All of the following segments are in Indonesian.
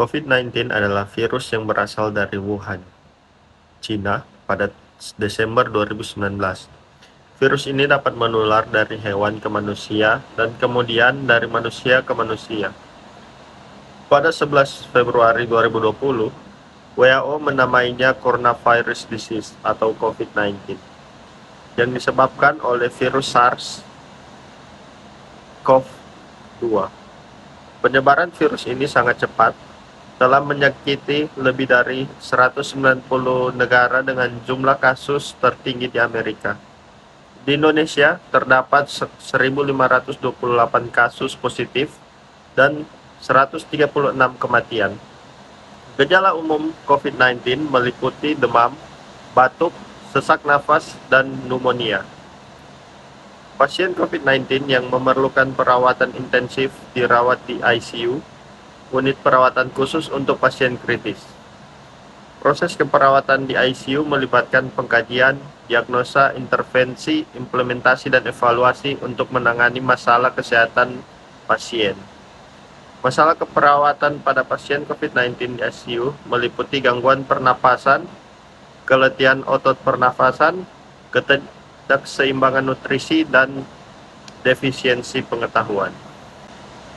COVID-19 adalah virus yang berasal dari Wuhan, China pada Desember 2019. Virus ini dapat menular dari hewan ke manusia dan kemudian dari manusia ke manusia. Pada 11 Februari 2020, WHO menamainya Coronavirus Disease atau COVID-19 yang disebabkan oleh virus SARS-CoV-2. Penyebaran virus ini sangat cepat, telah menyakiti lebih dari 190 negara dengan jumlah kasus tertinggi di Amerika. Di Indonesia, terdapat 1.528 kasus positif dan 136 kematian. Gejala umum COVID-19 meliputi demam, batuk, sesak nafas, dan pneumonia. Pasien COVID-19 yang memerlukan perawatan intensif dirawat di ICU, unit perawatan khusus untuk pasien kritis. Proses keperawatan di ICU melibatkan pengkajian, diagnosa, intervensi, implementasi, dan evaluasi untuk menangani masalah kesehatan pasien. Masalah keperawatan pada pasien COVID-19 di ICU meliputi gangguan pernapasan, keletihan otot pernafasan, ketidakseimbangan nutrisi, dan defisiensi pengetahuan.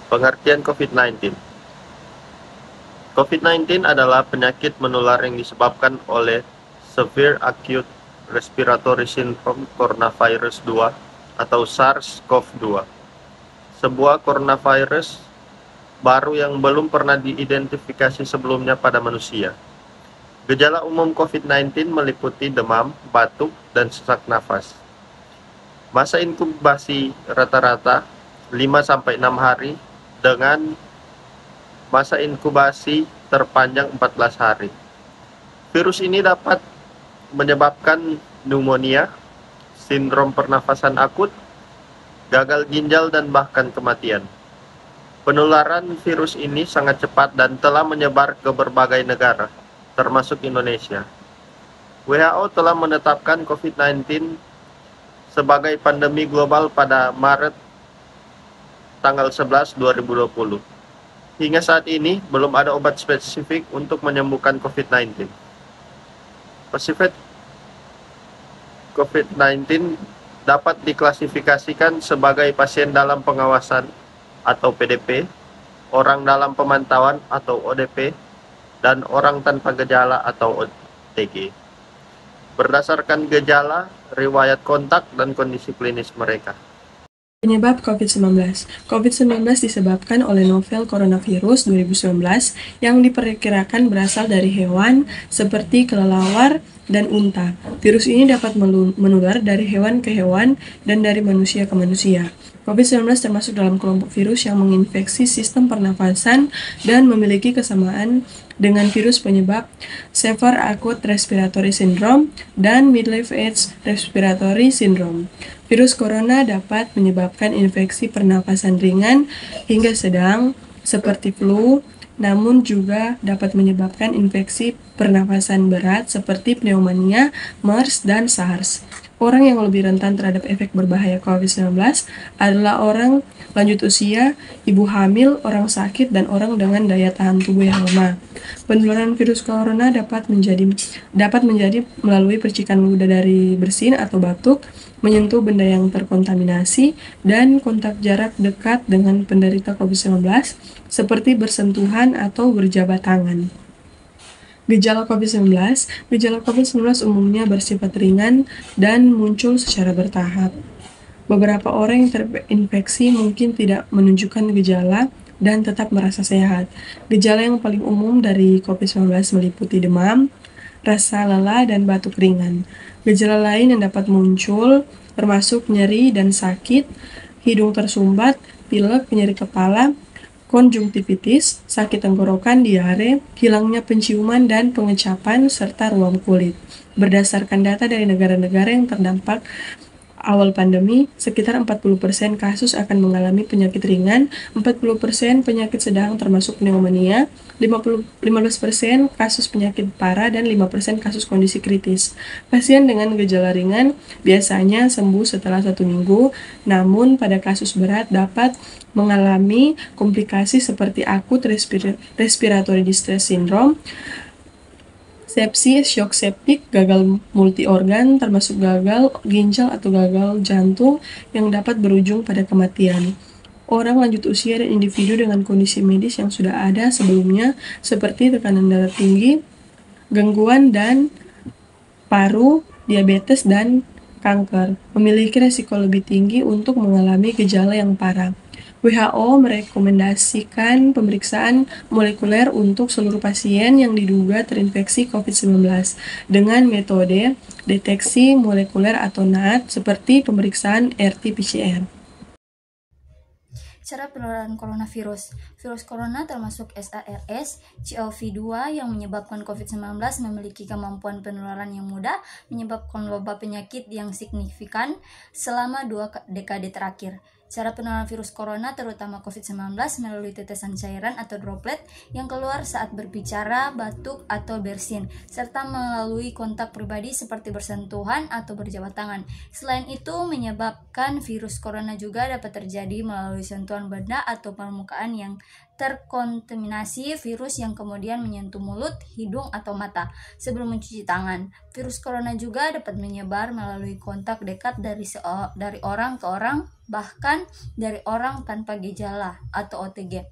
Pengertian COVID-19. COVID-19 adalah penyakit menular yang disebabkan oleh Severe Acute Respiratory Syndrome Coronavirus 2 atau SARS-CoV-2, sebuah coronavirus baru yang belum pernah diidentifikasi sebelumnya pada manusia. Gejala umum COVID-19 meliputi demam, batuk, dan sesak nafas. Masa inkubasi rata-rata 5-6 hari dengan masa inkubasi terpanjang 14 hari. Virus ini dapat menyebabkan pneumonia, sindrom pernafasan akut, gagal ginjal, dan bahkan kematian. Penularan virus ini sangat cepat dan telah menyebar ke berbagai negara, termasuk Indonesia. WHO telah menetapkan COVID-19 sebagai pandemi global pada Maret tanggal 11, 2020. Hingga saat ini, belum ada obat spesifik untuk menyembuhkan COVID-19. Pasien COVID-19 dapat diklasifikasikan sebagai pasien dalam pengawasan atau PDP, orang dalam pemantauan atau ODP, dan orang tanpa gejala atau OTG. Berdasarkan gejala, riwayat kontak, dan kondisi klinis mereka. Penyebab COVID-19. COVID-19 disebabkan oleh novel coronavirus 2019 yang diperkirakan berasal dari hewan seperti kelelawar dan unta. Virus ini dapat menular dari hewan ke hewan dan dari manusia ke manusia. COVID-19 termasuk dalam kelompok virus yang menginfeksi sistem pernafasan dan memiliki kesamaan dengan virus penyebab Severe Acute Respiratory Syndrome dan Midlife Age Respiratory Syndrome. Virus corona dapat menyebabkan infeksi pernafasan ringan hingga sedang seperti flu, namun juga dapat menyebabkan infeksi pernafasan berat seperti pneumonia, MERS, dan SARS. Orang yang lebih rentan terhadap efek berbahaya COVID-19 adalah orang lanjut usia, ibu hamil, orang sakit, dan orang dengan daya tahan tubuh yang lemah. Penularan virus corona dapat menjadi melalui percikan udara dari bersin atau batuk, menyentuh benda yang terkontaminasi, dan kontak jarak dekat dengan penderita COVID-19 seperti bersentuhan atau berjabat tangan. Gejala COVID-19 umumnya bersifat ringan dan muncul secara bertahap. Beberapa orang yang terinfeksi mungkin tidak menunjukkan gejala dan tetap merasa sehat. Gejala yang paling umum dari COVID-19 meliputi demam, rasa lelah, dan batuk ringan. Gejala lain yang dapat muncul termasuk nyeri dan sakit, hidung tersumbat, pilek, nyeri kepala, konjungtivitis, sakit tenggorokan, diare, hilangnya penciuman dan pengecapan, serta ruam kulit. Berdasarkan data dari negara-negara yang terdampak awal pandemi, sekitar 40% kasus akan mengalami penyakit ringan, 40% penyakit sedang termasuk pneumonia, 15% kasus penyakit parah, dan 5% kasus kondisi kritis. Pasien dengan gejala ringan biasanya sembuh setelah 1 minggu, namun pada kasus berat dapat mengalami komplikasi seperti akut respiratory distress syndrome, sepsis, shock septik, gagal multi-organ, termasuk gagal ginjal atau gagal jantung yang dapat berujung pada kematian. Orang lanjut usia dan individu dengan kondisi medis yang sudah ada sebelumnya seperti tekanan darah tinggi, gangguan dan paru, diabetes, dan kanker memiliki risiko lebih tinggi untuk mengalami gejala yang parah. WHO merekomendasikan pemeriksaan molekuler untuk seluruh pasien yang diduga terinfeksi COVID-19 dengan metode deteksi molekuler atau NAT seperti pemeriksaan RT-PCR. Cara penularan coronavirus. Virus corona termasuk SARS-CoV-2 yang menyebabkan COVID-19 memiliki kemampuan penularan yang mudah, menyebabkan wabah penyakit yang signifikan selama 2 dekade terakhir. Cara penularan virus corona terutama COVID-19 melalui tetesan cairan atau droplet yang keluar saat berbicara, batuk, atau bersin, serta melalui kontak pribadi seperti bersentuhan atau berjabat tangan. Selain itu, menyebabkan virus corona juga dapat terjadi melalui sentuhan benda atau permukaan yang terkontaminasi virus yang kemudian menyentuh mulut, hidung, atau mata sebelum mencuci tangan. Virus corona juga dapat menyebar melalui kontak dekat dari orang ke orang, bahkan dari orang tanpa gejala atau OTG.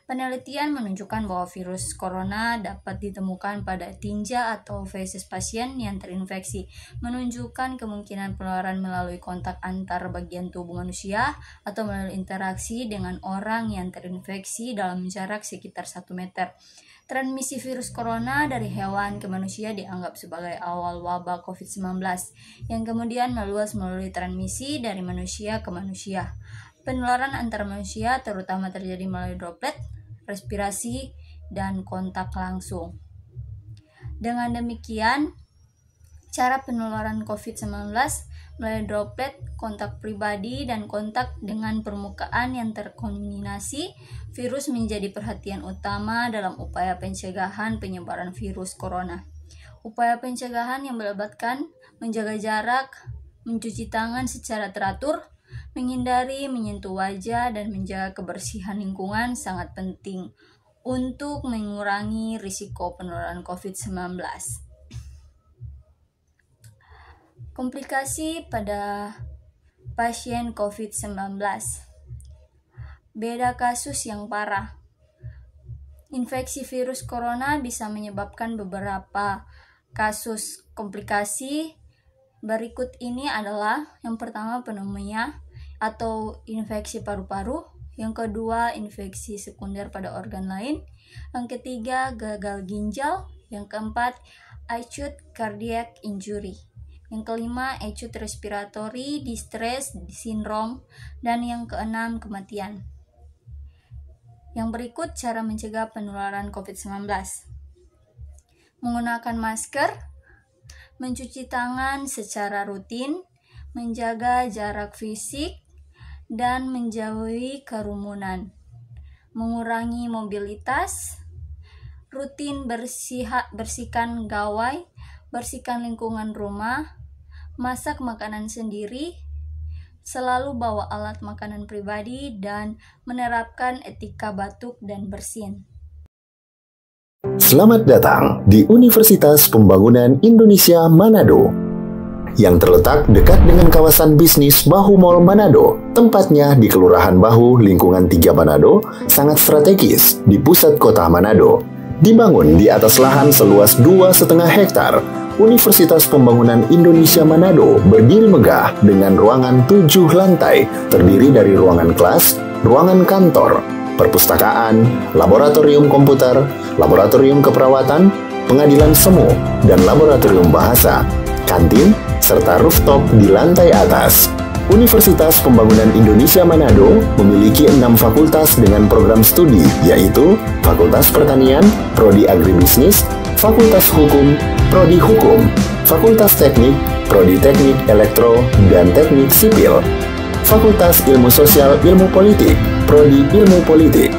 Penelitian menunjukkan bahwa virus corona dapat ditemukan pada tinja atau feses pasien yang terinfeksi, menunjukkan kemungkinan penularan melalui kontak antar bagian tubuh manusia atau melalui interaksi dengan orang yang terinfeksi dalam jarak sekitar 1 meter. Transmisi virus corona dari hewan ke manusia dianggap sebagai awal wabah COVID-19, yang kemudian meluas melalui transmisi dari manusia ke manusia. Penularan antar manusia terutama terjadi melalui droplet, respirasi, dan kontak langsung. Dengan demikian, cara penularan COVID-19 melalui droplet, kontak pribadi, dan kontak dengan permukaan yang terkontaminasi virus menjadi perhatian utama dalam upaya pencegahan penyebaran virus corona. Upaya pencegahan yang melibatkan menjaga jarak, mencuci tangan secara teratur, menghindari menyentuh wajah, dan menjaga kebersihan lingkungan sangat penting untuk mengurangi risiko penularan COVID-19. Komplikasi pada pasien COVID-19. Beda kasus yang parah. Infeksi virus corona bisa menyebabkan beberapa kasus komplikasi. Berikut ini adalah yang pertama pneumonia atau infeksi paru-paru, yang kedua infeksi sekunder pada organ lain, yang ketiga gagal ginjal, yang keempat acute cardiac injury, yang kelima acute respiratory distress syndrome, dan yang keenam kematian. Yang berikut cara mencegah penularan COVID-19. Menggunakan masker, mencuci tangan secara rutin, menjaga jarak fisik, dan menjauhi kerumunan, mengurangi mobilitas, rutin bersihkan gawai, bersihkan lingkungan rumah, masak makanan sendiri, selalu bawa alat makanan pribadi, dan menerapkan etika batuk dan bersin. Selamat datang di Universitas Pembangunan Indonesia Manado, yang terletak dekat dengan kawasan bisnis Bahu Mall Manado. Tempatnya di Kelurahan Bahu, lingkungan 3 Manado, sangat strategis di pusat kota Manado. Dibangun di atas lahan seluas 2,5 hektar, Universitas Pembangunan Indonesia Manado berdiri megah dengan ruangan 7 lantai, terdiri dari ruangan kelas, ruangan kantor, perpustakaan, laboratorium komputer, laboratorium keperawatan, pengadilan semu, dan laboratorium bahasa, kantin, serta rooftop di lantai atas. Universitas Pembangunan Indonesia Manado memiliki 6 fakultas dengan program studi, yaitu Fakultas Pertanian, Prodi Agribisnis, Fakultas Hukum, Prodi Hukum, Fakultas Teknik, Prodi Teknik Elektro dan Teknik Sipil. Fakultas Ilmu Sosial Ilmu Politik, Prodi Ilmu Politik.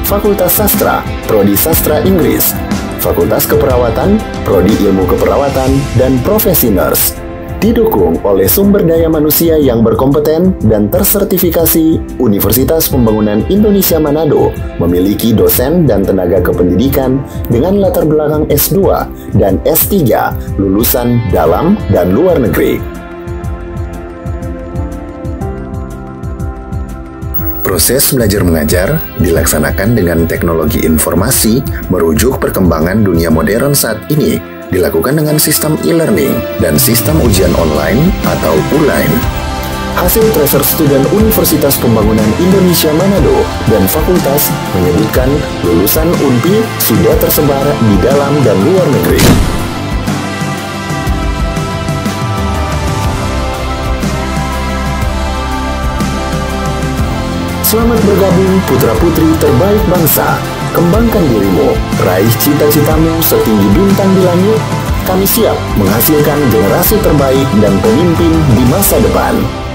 Fakultas Sastra, Prodi Sastra Inggris. Fakultas Keperawatan, Prodi Ilmu Keperawatan dan Profesi Nurse. Didukung oleh sumber daya manusia yang berkompeten dan tersertifikasi, Universitas Pembangunan Indonesia Manado memiliki dosen dan tenaga kependidikan dengan latar belakang S2 dan S3 lulusan dalam dan luar negeri. Proses belajar mengajar dilaksanakan dengan teknologi informasi merujuk perkembangan dunia modern saat ini, dilakukan dengan sistem e-learning dan sistem ujian online atau ULAIN. Hasil tracer student Universitas Pembangunan Indonesia Manado dan fakultas menyebutkan lulusan UNPI sudah tersebar di dalam dan luar negeri. Selamat bergabung putra-putri terbaik bangsa. Kembangkan dirimu, raih cita-citamu setinggi bintang di langit. Kami siap menghasilkan generasi terbaik dan pemimpin di masa depan.